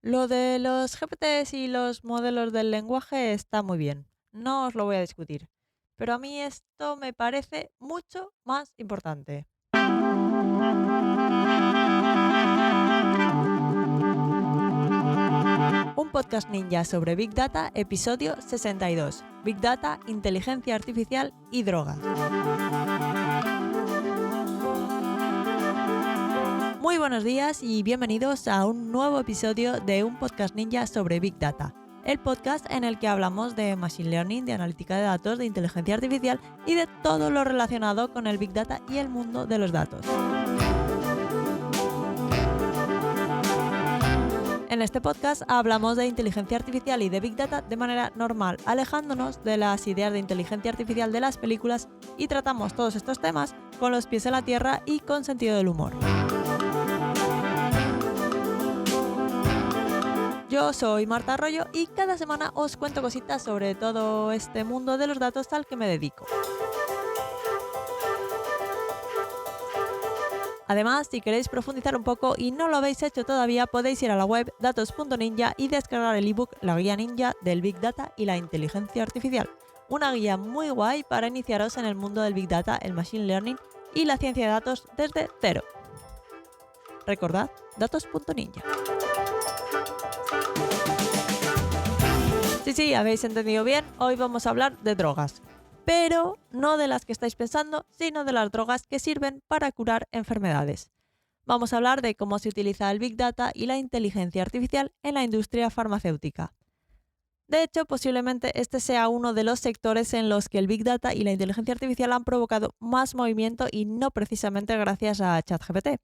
Lo de los GPTs y los modelos del lenguaje está muy bien, no os lo voy a discutir, pero a mí esto me parece mucho más importante. Un podcast ninja sobre Big Data, episodio 62. Big Data, inteligencia artificial y drogas. Muy buenos días y bienvenidos a un nuevo episodio de un podcast ninja sobre Big Data, el podcast en el que hablamos de Machine Learning, de analítica de datos, de inteligencia artificial y de todo lo relacionado con el Big Data y el mundo de los datos. En este podcast hablamos de inteligencia artificial y de Big Data de manera normal, alejándonos de las ideas de inteligencia artificial de las películas y tratamos todos estos temas con los pies en la tierra y con sentido del humor. Yo soy Marta Arroyo y cada semana os cuento cositas sobre todo este mundo de los datos al que me dedico. Además, si queréis profundizar un poco y no lo habéis hecho todavía, podéis ir a la web datos.ninja y descargar el ebook La Guía Ninja del Big Data y la Inteligencia Artificial. Una guía muy guay para iniciaros en el mundo del Big Data, el Machine Learning y la ciencia de datos desde cero. Recordad, datos.ninja. Sí, habéis entendido bien, hoy vamos a hablar de drogas. Pero no de las que estáis pensando, sino de las drogas que sirven para curar enfermedades. Vamos a hablar de cómo se utiliza el Big Data y la inteligencia artificial en la industria farmacéutica. De hecho, posiblemente este sea uno de los sectores en los que el Big Data y la inteligencia artificial han provocado más movimiento y no precisamente gracias a ChatGPT.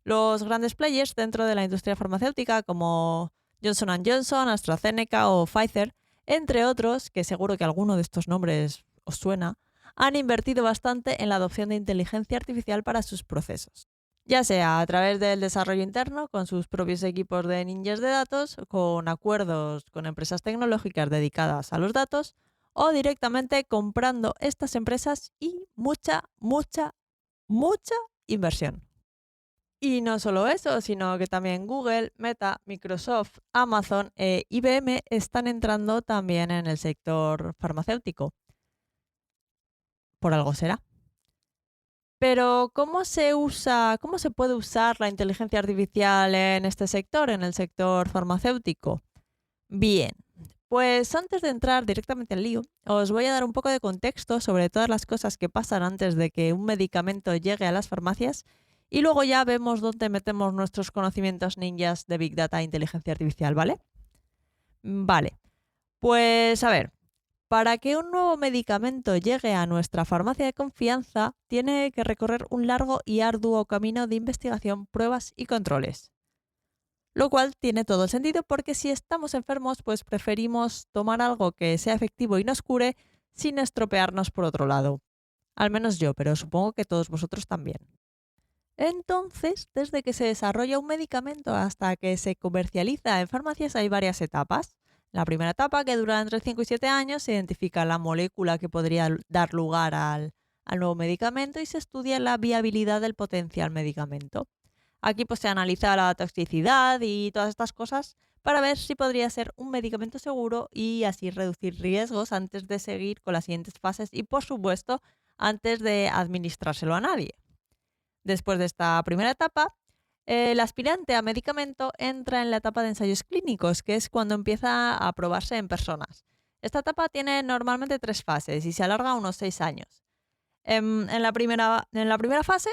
Los grandes players dentro de la industria farmacéutica como Johnson & Johnson, AstraZeneca o Pfizer, entre otros, que seguro que alguno de estos nombres os suena, han invertido bastante en la adopción de inteligencia artificial para sus procesos. Ya sea a través del desarrollo interno, con sus propios equipos de ninjas de datos, con acuerdos con empresas tecnológicas dedicadas a los datos, o directamente comprando estas empresas y mucha inversión. Y no solo eso, sino que también Google, Meta, Microsoft, Amazon e IBM están entrando también en el sector farmacéutico. Por algo será. Pero cómo se puede usar la inteligencia artificial en este sector, en el sector farmacéutico? Bien, pues antes de entrar directamente al lío, os voy a dar un poco de contexto sobre todas las cosas que pasan antes de que un medicamento llegue a las farmacias y luego ya vemos dónde metemos nuestros conocimientos ninjas de Big Data e inteligencia artificial, ¿vale? Vale, pues a ver, para que un nuevo medicamento llegue a nuestra farmacia de confianza, tiene que recorrer un largo y arduo camino de investigación, pruebas y controles. Lo cual tiene todo el sentido porque si estamos enfermos, pues preferimos tomar algo que sea efectivo y nos cure sin estropearnos por otro lado. Al menos yo, pero supongo que todos vosotros también. Entonces, desde que se desarrolla un medicamento hasta que se comercializa en farmacias hay varias etapas. La primera etapa, que dura entre 5 y 7 años, se identifica la molécula que podría dar lugar al nuevo medicamento y se estudia la viabilidad del potencial medicamento. Aquí pues se analiza la toxicidad y todas estas cosas para ver si podría ser un medicamento seguro y así reducir riesgos antes de seguir con las siguientes fases y, por supuesto, antes de administrárselo a nadie. Después de esta primera etapa, el aspirante a medicamento entra en la etapa de ensayos clínicos, que es cuando empieza a probarse en personas. Esta etapa tiene normalmente 3 fases y se alarga unos 6 años. En la primera fase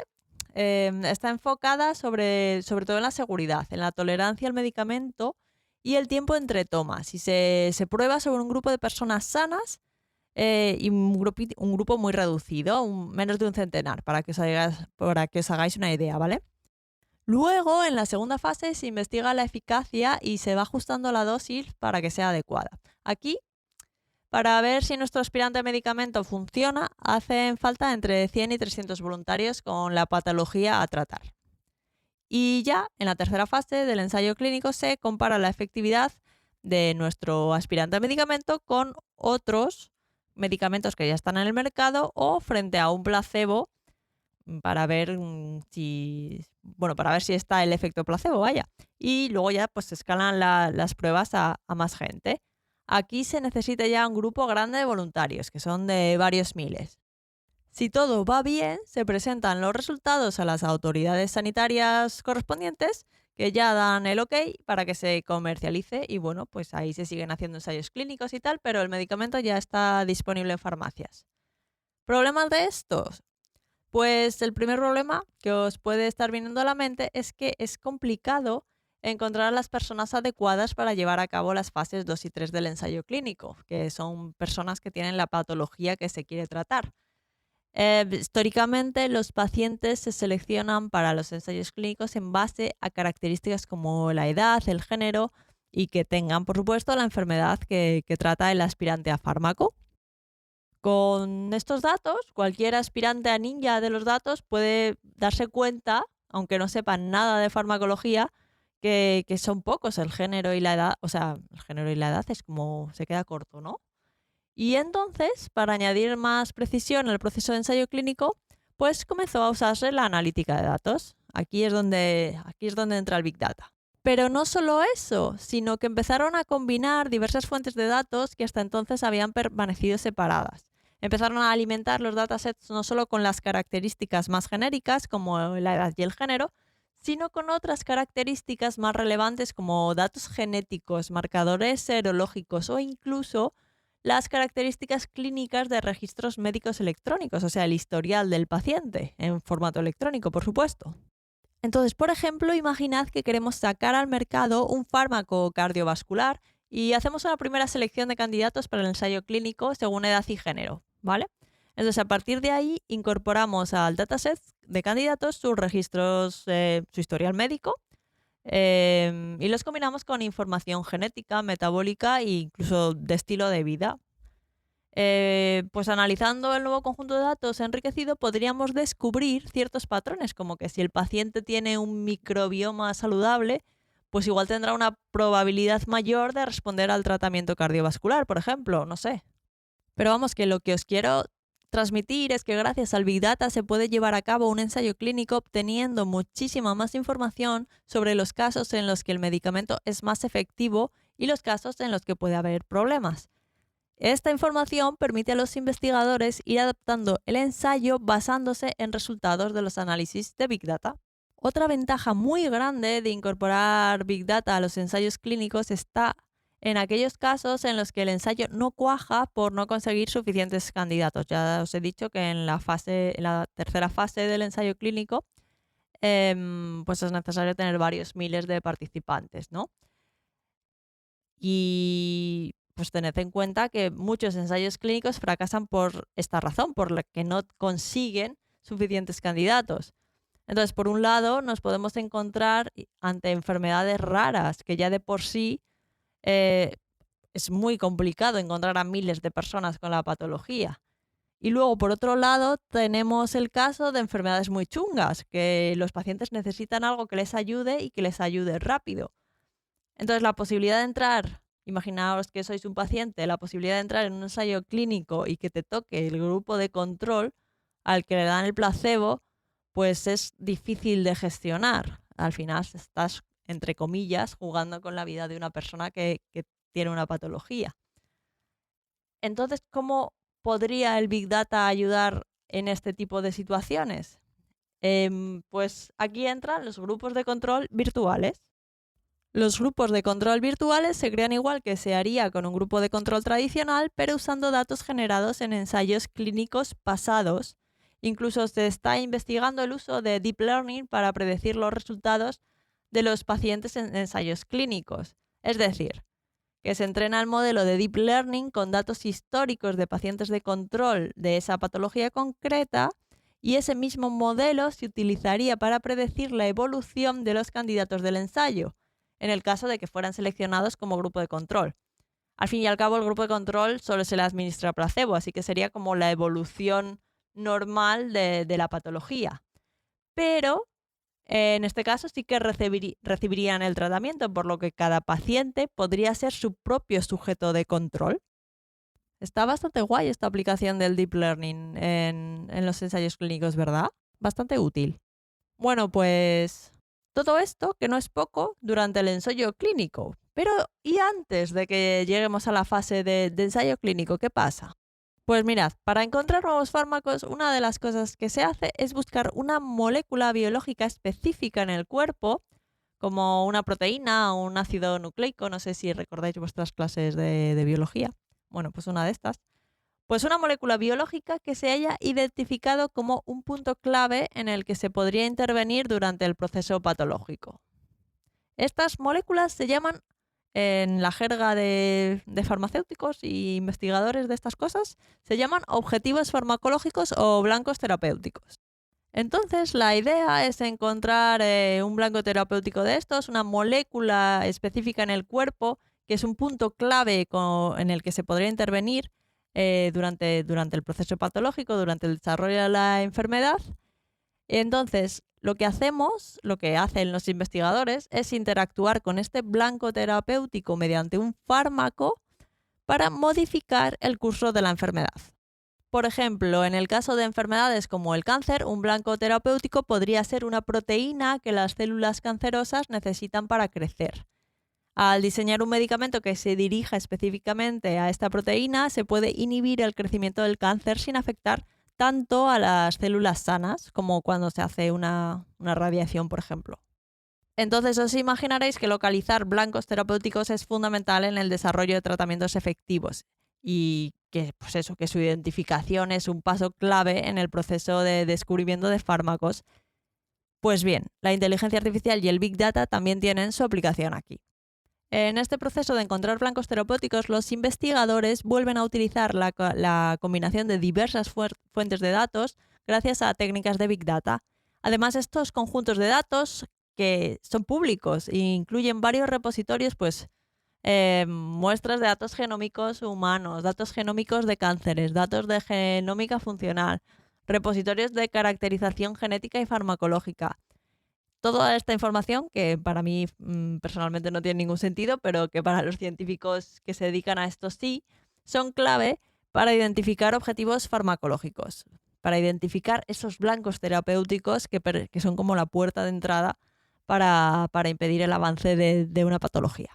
está enfocada sobre todo en la seguridad, en la tolerancia al medicamento y el tiempo entre tomas. Y se prueba sobre un grupo de personas sanas y un grupo muy reducido, menos de un centenar, para que os hagáis una idea, ¿vale? Luego, en la segunda fase, se investiga la eficacia y se va ajustando la dosis para que sea adecuada. Aquí, para ver si nuestro aspirante a medicamento funciona, hacen falta entre 100 y 300 voluntarios con la patología a tratar. Y ya en la tercera fase del ensayo clínico se compara la efectividad de nuestro aspirante a medicamento con otros medicamentos que ya están en el mercado o frente a un placebo para ver si bueno, para ver si está el efecto placebo, vaya. Y luego ya pues se escalan las pruebas a más gente. Aquí se necesita ya un grupo grande de voluntarios, que son de varios miles. Si todo va bien, se presentan los resultados a las autoridades sanitarias correspondientes, que ya dan el ok para que se comercialice y bueno, pues ahí se siguen haciendo ensayos clínicos y tal, pero el medicamento ya está disponible en farmacias. ¿Problemas de estos? Pues el primer problema que os puede estar viniendo a la mente es que es complicado encontrar a las personas adecuadas para llevar a cabo las fases 2 y 3 del ensayo clínico, que son personas que tienen la patología que se quiere tratar. Históricamente, los pacientes se seleccionan para los ensayos clínicos en base a características como la edad, el género y que tengan, por supuesto, la enfermedad que trata el aspirante a fármaco. Con estos datos, cualquier aspirante a ninja de los datos puede darse cuenta, aunque no sepa nada de farmacología, que son pocos el género y la edad. O sea, el género y la edad es como se queda corto, ¿no? Y entonces, para añadir más precisión al proceso de ensayo clínico, pues comenzó a usarse la analítica de datos. Aquí es donde entra el Big Data. Pero no solo eso, sino que empezaron a combinar diversas fuentes de datos que hasta entonces habían permanecido separadas. Empezaron a alimentar los datasets no solo con las características más genéricas, como la edad y el género, sino con otras características más relevantes como datos genéticos, marcadores serológicos o incluso las características clínicas de registros médicos electrónicos, o sea, el historial del paciente, en formato electrónico, por supuesto. Entonces, por ejemplo, imaginad que queremos sacar al mercado un fármaco cardiovascular y hacemos una primera selección de candidatos para el ensayo clínico según edad y género, ¿vale? Entonces, a partir de ahí, incorporamos al dataset de candidatos sus registros, su historial médico, y los combinamos con información genética, metabólica e incluso de estilo de vida. Pues analizando el nuevo conjunto de datos enriquecido podríamos descubrir ciertos patrones, como que si el paciente tiene un microbioma saludable, pues igual tendrá una probabilidad mayor de responder al tratamiento cardiovascular, por ejemplo, no sé. Pero vamos, que lo que os quiero transmitir es que gracias al Big Data se puede llevar a cabo un ensayo clínico obteniendo muchísima más información sobre los casos en los que el medicamento es más efectivo y los casos en los que puede haber problemas. Esta información permite a los investigadores ir adaptando el ensayo basándose en resultados de los análisis de Big Data. Otra ventaja muy grande de incorporar Big Data a los ensayos clínicos está en aquellos casos en los que el ensayo no cuaja por no conseguir suficientes candidatos. Ya os he dicho que en la tercera fase del ensayo clínico, pues es necesario tener varios miles de participantes, ¿no? Y pues tened en cuenta que muchos ensayos clínicos fracasan por esta razón, por la que no consiguen suficientes candidatos. Entonces, por un lado, nos podemos encontrar ante enfermedades raras, que ya de por sí eh, es muy complicado encontrar a miles de personas con la patología. Y luego, por otro lado, tenemos el caso de enfermedades muy chungas, que los pacientes necesitan algo que les ayude y que les ayude rápido. Entonces, la posibilidad de entrar, imaginaos que sois un paciente, la posibilidad de entrar en un ensayo clínico y que te toque el grupo de control al que le dan el placebo, pues es difícil de gestionar. Al final estás, entre comillas, jugando con la vida de una persona que tiene una patología. Entonces, ¿cómo podría el Big Data ayudar en este tipo de situaciones? Pues aquí entran los grupos de control virtuales. Los grupos de control virtuales se crean igual que se haría con un grupo de control tradicional, pero usando datos generados en ensayos clínicos pasados. Incluso se está investigando el uso de Deep Learning para predecir los resultados de los pacientes en ensayos clínicos. Es decir, que se entrena el modelo de Deep Learning con datos históricos de pacientes de control de esa patología concreta y ese mismo modelo se utilizaría para predecir la evolución de los candidatos del ensayo, en el caso de que fueran seleccionados como grupo de control. Al fin y al cabo, el grupo de control solo se le administra placebo, así que sería como la evolución normal de la patología. Pero en este caso sí que recibirían el tratamiento, por lo que cada paciente podría ser su propio sujeto de control. Está bastante guay esta aplicación del Deep Learning en los ensayos clínicos, ¿verdad? Bastante útil. Bueno, pues todo esto, que no es poco, durante el ensayo clínico. Pero, ¿y antes de que lleguemos a la fase de ensayo clínico, qué pasa? Pues mirad, para encontrar nuevos fármacos, una de las cosas que se hace es buscar una molécula biológica específica en el cuerpo, como una proteína o un ácido nucleico, no sé si recordáis vuestras clases de biología. Bueno, pues una de estas. Pues una molécula biológica que se haya identificado como un punto clave en el que se podría intervenir durante el proceso patológico. Estas moléculas se llaman, en la jerga de farmacéuticos e investigadores de estas cosas, se llaman objetivos farmacológicos o blancos terapéuticos. Entonces, la idea es encontrar un blanco terapéutico de estos, una molécula específica en el cuerpo, que es un punto clave en el que se podría intervenir durante el proceso patológico, durante el desarrollo de la enfermedad. Entonces, lo que hacemos, lo que hacen los investigadores, es interactuar con este blanco terapéutico mediante un fármaco para modificar el curso de la enfermedad. Por ejemplo, en el caso de enfermedades como el cáncer, un blanco terapéutico podría ser una proteína que las células cancerosas necesitan para crecer. Al diseñar un medicamento que se dirija específicamente a esta proteína, se puede inhibir el crecimiento del cáncer sin afectar tanto a las células sanas como cuando se hace una radiación, por ejemplo. Entonces os imaginaréis que localizar blancos terapéuticos es fundamental en el desarrollo de tratamientos efectivos y que, pues eso, que su identificación es un paso clave en el proceso de descubrimiento de fármacos. Pues bien, la inteligencia artificial y el Big Data también tienen su aplicación aquí. En este proceso de encontrar blancos terapéuticos, los investigadores vuelven a utilizar la combinación de diversas fuentes de datos gracias a técnicas de Big Data. Además, estos conjuntos de datos que son públicos e incluyen varios repositorios, pues muestras de datos genómicos humanos, datos genómicos de cánceres, datos de genómica funcional, repositorios de caracterización genética y farmacológica. Toda esta información, que para mí personalmente no tiene ningún sentido, pero que para los científicos que se dedican a esto sí, son clave para identificar objetivos farmacológicos, para identificar esos blancos terapéuticos que son como la puerta de entrada para impedir el avance de una patología.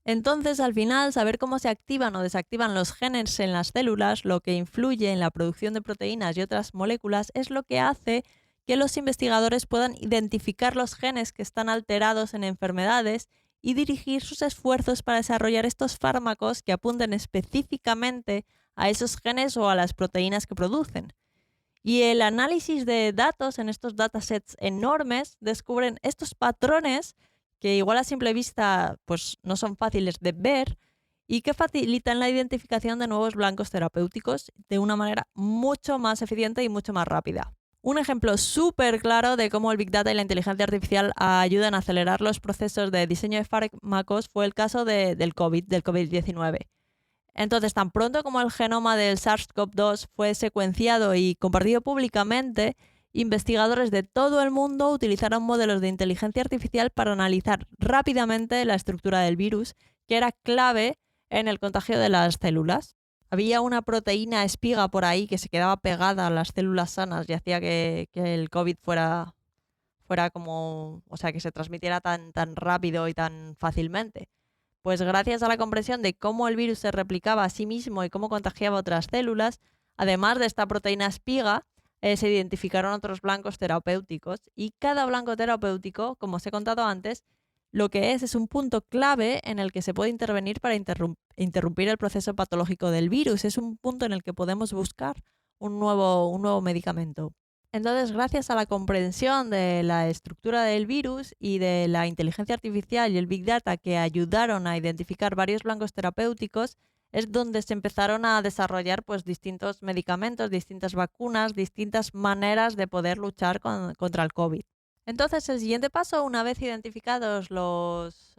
Entonces, al final, saber cómo se activan o desactivan los genes en las células, lo que influye en la producción de proteínas y otras moléculas, es lo que hace que los investigadores puedan identificar los genes que están alterados en enfermedades y dirigir sus esfuerzos para desarrollar estos fármacos que apunten específicamente a esos genes o a las proteínas que producen. Y el análisis de datos en estos datasets enormes descubren estos patrones que igual a simple vista pues, no son fáciles de ver y que facilitan la identificación de nuevos blancos terapéuticos de una manera mucho más eficiente y mucho más rápida. Un ejemplo súper claro de cómo el Big Data y la inteligencia artificial ayudan a acelerar los procesos de diseño de fármacos fue el caso del COVID-19. Entonces, tan pronto como el genoma del SARS-CoV-2 fue secuenciado y compartido públicamente, investigadores de todo el mundo utilizaron modelos de inteligencia artificial para analizar rápidamente la estructura del virus, que era clave en el contagio de las células. Había una proteína espiga por ahí que se quedaba pegada a las células sanas y hacía que el COVID fuera como, o sea, que se transmitiera tan rápido y tan fácilmente. Pues gracias a la comprensión de cómo el virus se replicaba a sí mismo y cómo contagiaba otras células, además de esta proteína espiga, se identificaron otros blancos terapéuticos y cada blanco terapéutico, como os he contado antes, lo que es un punto clave en el que se puede intervenir para interrumpir el proceso patológico del virus. Es un punto en el que podemos buscar un nuevo medicamento. Entonces, gracias a la comprensión de la estructura del virus y de la inteligencia artificial y el Big Data que ayudaron a identificar varios blancos terapéuticos, es donde se empezaron a desarrollar pues, distintos medicamentos, distintas vacunas, distintas maneras de poder luchar contra el COVID. Entonces, el siguiente paso, una vez identificados los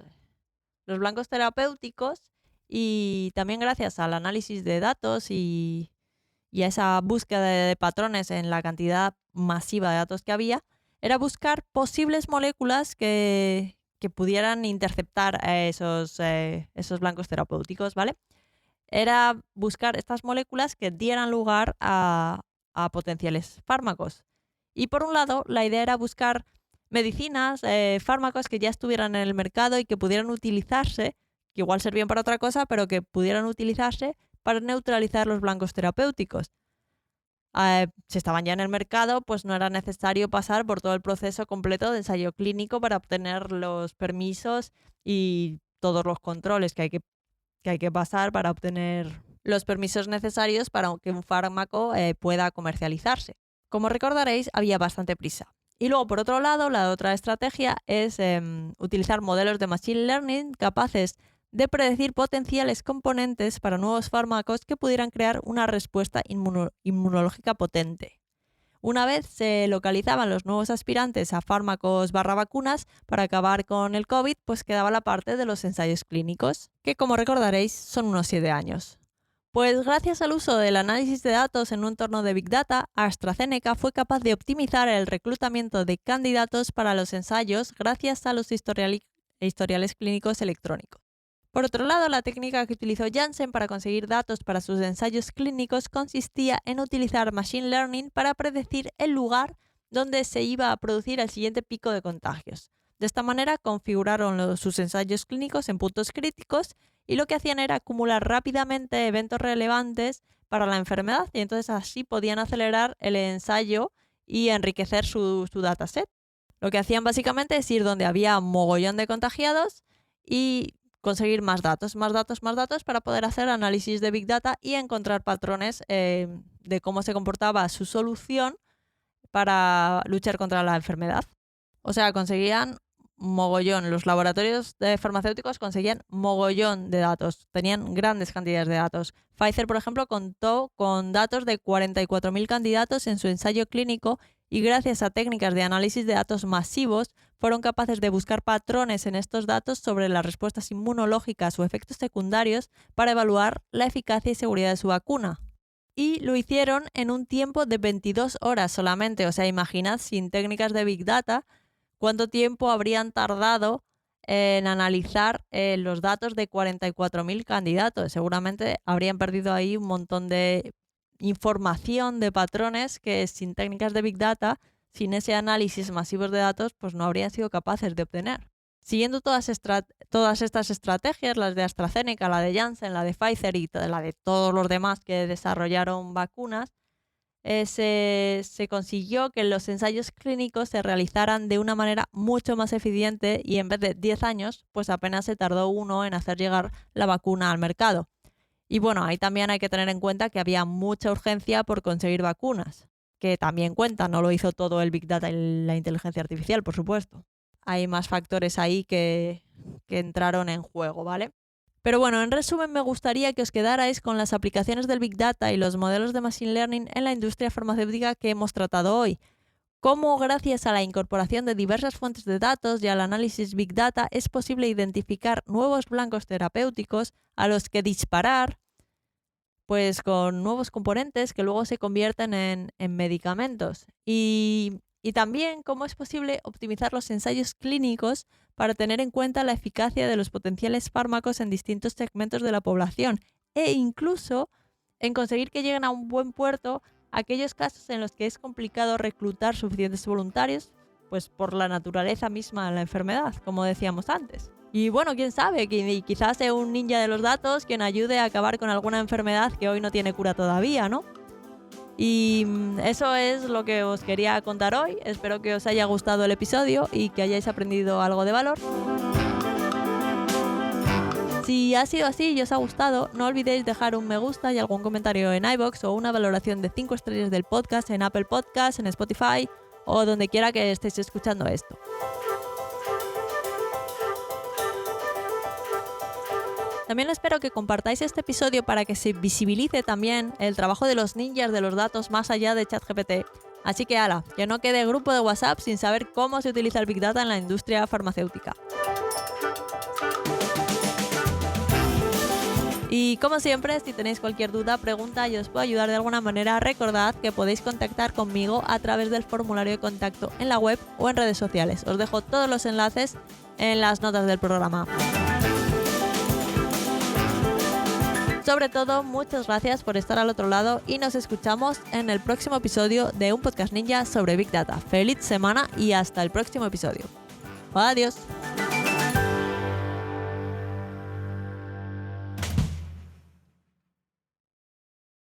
blancos terapéuticos y también gracias al análisis de datos y a esa búsqueda de patrones en la cantidad masiva de datos que había, era buscar posibles moléculas que pudieran interceptar a esos blancos terapéuticos, ¿vale? Era buscar estas moléculas que dieran lugar a potenciales fármacos. Y por un lado, la idea era buscar medicinas, fármacos que ya estuvieran en el mercado y que pudieran utilizarse, que igual servían para otra cosa, pero que pudieran utilizarse para neutralizar los blancos terapéuticos. Si estaban ya en el mercado, pues no era necesario pasar por todo el proceso completo de ensayo clínico para obtener los permisos y todos los controles que hay que pasar para obtener los permisos necesarios para que un fármaco pueda comercializarse. Como recordaréis, había bastante prisa. Y luego, por otro lado, la otra estrategia es utilizar modelos de Machine Learning capaces de predecir potenciales componentes para nuevos fármacos que pudieran crear una respuesta inmunológica potente. Una vez se localizaban los nuevos aspirantes a fármacos /vacunas para acabar con el COVID, pues quedaba la parte de los ensayos clínicos, que como recordaréis son unos 7 años. Pues gracias al uso del análisis de datos en un entorno de Big Data, AstraZeneca fue capaz de optimizar el reclutamiento de candidatos para los ensayos gracias a los historiales clínicos electrónicos. Por otro lado, la técnica que utilizó Janssen para conseguir datos para sus ensayos clínicos consistía en utilizar Machine Learning para predecir el lugar donde se iba a producir el siguiente pico de contagios. De esta manera configuraron sus ensayos clínicos en puntos críticos y lo que hacían era acumular rápidamente eventos relevantes para la enfermedad y entonces así podían acelerar el ensayo y enriquecer su dataset. Lo que hacían básicamente es ir donde había un mogollón de contagiados y conseguir más datos para poder hacer análisis de Big Data y encontrar patrones de cómo se comportaba su solución para luchar contra la enfermedad. O sea, conseguían mogollón. Los laboratorios farmacéuticos conseguían mogollón de datos. Tenían grandes cantidades de datos. Pfizer, por ejemplo, contó con datos de 44.000 candidatos en su ensayo clínico y gracias a técnicas de análisis de datos masivos fueron capaces de buscar patrones en estos datos sobre las respuestas inmunológicas o efectos secundarios para evaluar la eficacia y seguridad de su vacuna. Y lo hicieron en un tiempo de 22 horas solamente. O sea, imaginad sin técnicas de Big Data cuánto tiempo habrían tardado en analizar los datos de 44.000 candidatos. Seguramente habrían perdido ahí un montón de información, de patrones que sin técnicas de Big Data, sin ese análisis masivos de datos, pues no habrían sido capaces de obtener. Siguiendo todas estas estrategias, las de AstraZeneca, la de Janssen, la de Pfizer y la de todos los demás que desarrollaron vacunas, se consiguió que los ensayos clínicos se realizaran de una manera mucho más eficiente y en vez de 10 años, pues apenas se tardó 1 en hacer llegar la vacuna al mercado. Y bueno, ahí también hay que tener en cuenta que había mucha urgencia por conseguir vacunas, que también cuenta, no lo hizo todo el Big Data y la inteligencia artificial, por supuesto. Hay más factores ahí que entraron en juego, ¿vale? Pero bueno, en resumen me gustaría que os quedarais con las aplicaciones del Big Data y los modelos de Machine Learning en la industria farmacéutica que hemos tratado hoy. Cómo gracias a la incorporación de diversas fuentes de datos y al análisis Big Data es posible identificar nuevos blancos terapéuticos a los que disparar pues con nuevos componentes que luego se convierten en medicamentos. Y también cómo es posible optimizar los ensayos clínicos para tener en cuenta la eficacia de los potenciales fármacos en distintos segmentos de la población e incluso en conseguir que lleguen a un buen puerto aquellos casos en los que es complicado reclutar suficientes voluntarios, pues por la naturaleza misma de la enfermedad, como decíamos antes. Y bueno, quién sabe, quizás sea un ninja de los datos quien ayude a acabar con alguna enfermedad que hoy no tiene cura todavía, ¿no? Y eso es lo que os quería contar hoy. Espero que os haya gustado el episodio y que hayáis aprendido algo de valor. Si ha sido así y os ha gustado, no olvidéis dejar un me gusta y algún comentario en iVoox o una valoración de 5 estrellas del podcast en Apple Podcasts, en Spotify o donde quiera que estéis escuchando esto. También espero que compartáis este episodio para que se visibilice también el trabajo de los ninjas de los datos más allá de ChatGPT. Así que ala, que no quede grupo de WhatsApp sin saber cómo se utiliza el Big Data en la industria farmacéutica. Y como siempre, si tenéis cualquier duda, pregunta y os puedo ayudar de alguna manera, recordad que podéis contactar conmigo a través del formulario de contacto en la web o en redes sociales. Os dejo todos los enlaces en las notas del programa. sobre todo, muchas gracias por estar al otro lado y nos escuchamos en el próximo episodio de un podcast ninja sobre Big Data. Feliz semana y hasta el próximo episodio. Adiós.